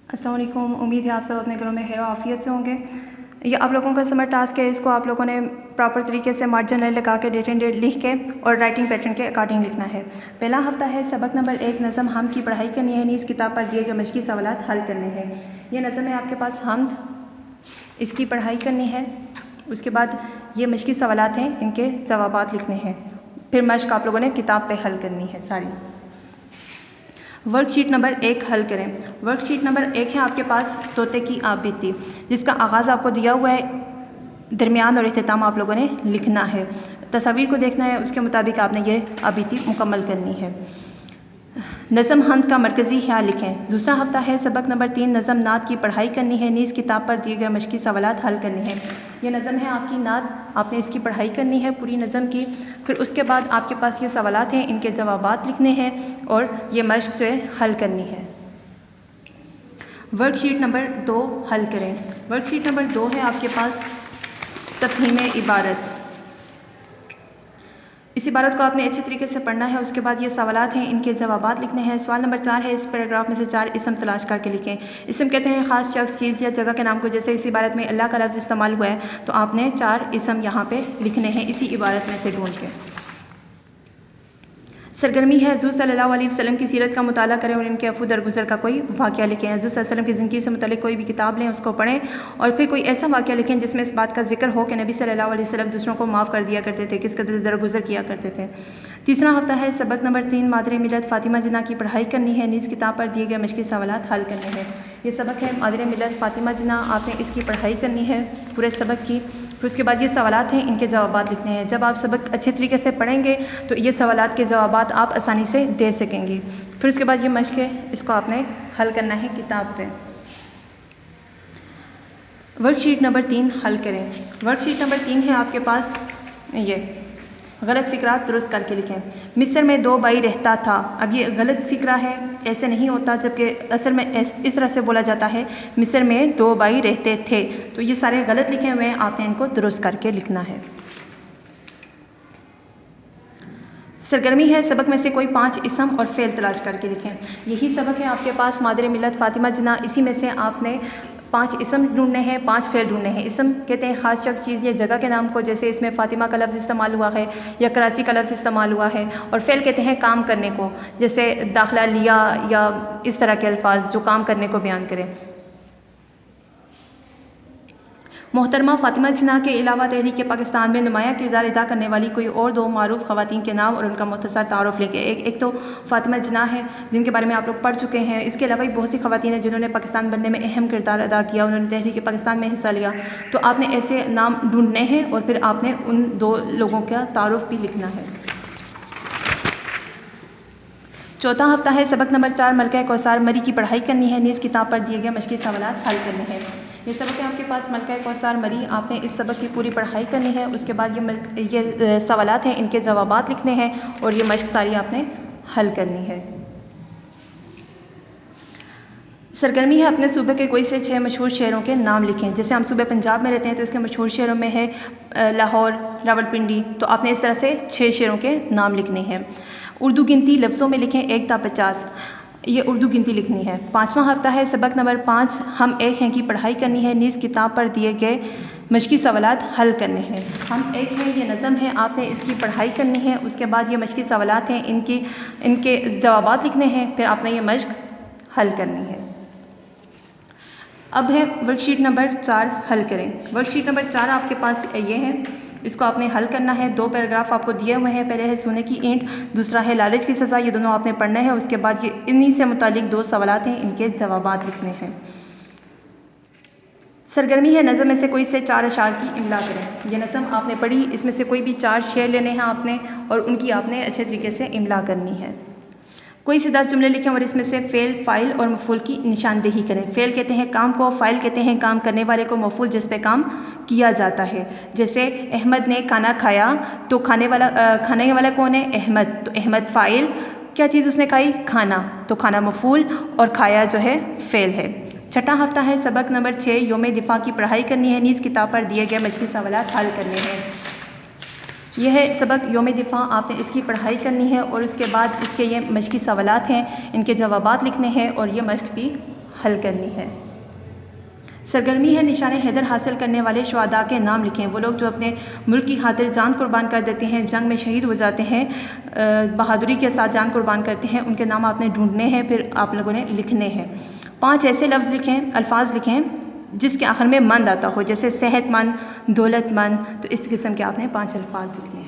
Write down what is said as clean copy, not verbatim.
अस्सलाम वालेकुम। उम्मीद है आप सब अपने घरों में खैर आफियत से होंगे। ये आप लोगों का समर टास्क है। इसको आप लोगों ने प्रॉपर तरीके से मार्जिन लाइन लगा के डेट एंड डेट लिख के और राइटिंग पैटर्न के अकॉर्डिंग लिखना है। पहला हफ्ता है, सबक नंबर 1 नज़म हम की पढ़ाई करनी है। इस किताब पर दिए गए मशक़ी सवालात हल करने हैं। ये नज़म है आपके पास हमद, इसकी पढ़ाई करनी है। उसके बाद ये मशक़ी सवालात हैं, इनके जवाबात लिखने हैं। फिर मशक़ आप लोगों ने किताब पे हल करनी है सारी। वर्कशीट नंबर 1 हल करें। वर्कशीट नंबर 1 है आपके पास तोते की आप बीती, जिसका आगाज़ आपको दिया हुआ है, दरमियान और इख्तिताम आप लोगों ने लिखना है। तस्वीर को देखना है, उसके मुताबिक आपने ये आबीती मुकम्मल करनी है। नज़म हमद का मरकज़ी ख्याल लिखें। दूसरा हफ्ता है, सबक नंबर 3 नज़म नात की पढ़ाई करनी है। नीज़ किताब पर दिए गए मशक़ी सवालात हल करने हैं। ये नज़म है आपकी नात, आपने इसकी पढ़ाई करनी है पूरी नज़म की। फिर उसके बाद आपके पास ये सवालात हैं, इनके जवाबात लिखने हैं और ये मशक़ जो है हल करनी है। वर्कशीट नंबर 2 हल करें। वर्कशीट नंबर 2 है आपके पास तफ़हीम इबारत। इस इबारत को आपने अच्छे तरीके से पढ़ना है। उसके बाद ये सवालात हैं, इनके जवाबात लिखने हैं। सवाल नंबर 4 है, इस पैराग्राफ में से 4 इसम तलाश करके लिखें। इसम कहते हैं ख़ास शख्स, चीज़ या जगह के नाम को। जैसे इस इबारत में अल्लाह का लफ्ज़ इस्तेमाल हुआ है, तो आपने 4 इसम यहाँ पे लिखने हैं इसी इबारत में से ढूंढ के। सरगर्मी है, हुज़ूर सल्लल्लाहु अलैहि वसल्लम की सीरत का मुताला करें और इनके अफू दरगुजर का कोई वाक़या लिखें। हुज़ूर सल्लल्लाहु अलैहि वसल्लम की ज़िंदगी से मुतालिक कोई भी किताब लें, उसको पढ़ें और फिर कोई ऐसा वाक़या लिखें जिसमें इस बात का जिक्र हो कि नबी सल्लल्लाहु अलैहि वसल्लम दूसरों को माफ़ कर दिया करते थे, किस कदर दरगुजर किया करते थे। तीसरा हफ्ता है, सबक नंबर 3 मादरे मिलत फ़ातिमा जिन्ना की पढ़ाई करनी है। नीज़ किताब पर दिए गए मशक़ी सवालात हल करने हैं। ये सबक है मादरे मिलत फ़ातिमा जिन्ना, आपने इसकी पढ़ाई करनी है पूरे सबक की। फिर उसके बाद ये सवालात हैं, इनके जवाबात लिखने हैं। जब आप सबक अच्छे तरीके से पढ़ेंगे तो ये सवालात के जवाबात आप आसानी से दे सकेंगे। फिर उसके बाद ये मशक़ है, इसको आपने हल करना है किताब पे। वर्कशीट नंबर 3 हल करें। वर्कशीट नंबर 3 है आपके पास ये गलत फ़िक्रात दुरुस्त करके लिखें। मिस्र में 2 भाई रहता था। अब ये गलत फ़िक्रा है, ऐसे नहीं होता, जबकि असल में इस तरह से बोला जाता है, मिस्र में 2 भाई रहते थे। तो ये सारे गलत लिखे हुए हैं, आपने इनको दुरुस्त करके लिखना है। सरगर्मी है, सबक में से कोई 5 इसम और फ़ेल तलाश करके लिखें। यही सबक है आपके पास मादरे मिलत फ़ातिमा जिन्ना, इसी में से आपने 5 इसम ढूंढने हैं, 5 फ़ेल ढूंढने हैं। इसम कहते हैं ख़ास शख्स, चीज़ या जगह के नाम को। जैसे इसमें फ़ातिमा का लफ्ज़ इस्तेमाल हुआ है या कराची का लफ्ज़ इस्तेमाल हुआ है। और फ़ेल कहते हैं काम करने को, जैसे दाखिला लिया या इस तरह के अल्फाज जो काम करने को बयान करें। मोहतरमा फ़ातिमा जिन्ना के अलावा तहरीक पाकिस्तान में नुमाया किरदार अदा करने वाली कोई और 2 मारूफ़ ख़वातीन के नाम और उनका मुख्तसर तारुफ़ लेके। एक तो फ़ातिमा जिन्ना है, जिनके बारे में आप लोग पढ़ चुके हैं। इसके अलावा भी बहुत सी ख़वातीन हैं जिन्होंने पाकिस्तान बनने में अहम किरदार अदा किया, उन्होंने तहरीक पाकिस्तान में हिस्सा लिया। तो आपने ऐसे नाम ढूंढने हैं और फिर आपने उन 2 लोगों का तारुफ़ भी लिखना है। चौथा हफ्ता है, सबक नंबर 4 मलका कौसार मरी की पढ़ाई करनी है। नीज़ किताब पर दिए गए मशक़ी सवालात हल करने हैं। ये सबक है आपके पास मलका कौसार मरी, आपने इस सबक की पूरी पढ़ाई करनी है। उसके बाद ये सवालात हैं, इनके जवाबात लिखने हैं और ये मशक़ सारी आपने हल करनी है। सरगर्मी है, अपने सूबे के कोई से 6 मशहूर शहरों के नाम लिखें। जैसे हम सूबे पंजाब में रहते हैं तो इसके मशहूर शहरों में है लाहौर, रावलपिंडी। तो आपने इस तरह से 6 शहरों के नाम लिखने हैं। उर्दू गिनती लफ्ज़ों में लिखें 1 ता 50, ये उर्दू गिनती लिखनी है। 5वां हफ्ता है, सबक नंबर 5 हम एक हैं की पढ़ाई करनी है। नीज़ किताब पर दिए गए मशक़ी सवालात हल करने हैं। हम एक हैं, ये नज़म है, आपने इसकी पढ़ाई करनी है। उसके बाद ये मशक़ी सवालात हैं, इनके जवाबात लिखने हैं। फिर आपने ये मशक़ हल करनी है। अब है वर्कशीट नंबर 4 हल करें। वर्कशीट नंबर 4 आपके पास ये है, इसको आपने हल करना है। 2 पैराग्राफ आपको दिए हुए हैं। पहले है सोने की ईंट, दूसरा है लालच की सज़ा। ये दोनों आपने पढ़ना है। उसके बाद ये इन्हीं से मुतालिक 2 सवालात हैं, इनके जवाबात लिखने हैं। सरगर्मी है, नज़म में से कोई से 4 अशार की इमला करें। ये नज़म आपने पढ़ी, इसमें से कोई भी 4 शेर लेने हैं आपने और उनकी आपने अच्छे तरीके से इमला करनी है। कोई सीधा जुमले लिखें और इसमें से फ़ेल, फ़ाइल और मफ़ूल की निशानदेही करें। फ़ेल कहते हैं काम को, फ़ाइल कहते हैं काम करने वाले को, मफ़ूल जिस पे काम किया जाता है। जैसे अहमद ने खाना खाया, तो खाने वाला कौन है? अहमद। तो अहमद फ़ाइल, क्या चीज़ उसने खाई? खाना। तो खाना मफ़ूल और खाया जो है फ़ेल है। छठा हफ्ता है, सबक नंबर 6 योम दिफ़ा की पढ़ाई करनी है। नीज़ किताब पर दिए गए मशक़ी सवालात हल करने हैं। यह है सबक योम दिफ़ा, आपने इसकी पढ़ाई करनी है और उसके बाद इसके ये मशक़ी सवालात हैं, इनके जवाबात लिखने हैं और ये मशक़ भी हल करनी है। सरगर्मी है निशान हैदर हासिल करने वाले शुहदा के नाम लिखें। वो लोग जो अपने मुल्क की खातिर जान कुर्बान कर देते हैं, जंग में शहीद हो जाते हैं, बहादुरी के साथ जान कुर्बान करते हैं, उनके नाम आपने ढूंढने हैं, फिर आप लोगों ने लिखने हैं। 5 ऐसे लफ्ज़ लिखें, अल्फाज लिखें जिसके आखिर में मंद आता हो, जैसे सेहतमंद, दौलतमंद। तो इस किस्म के आपने 5 अल्फाज लिखने हैं।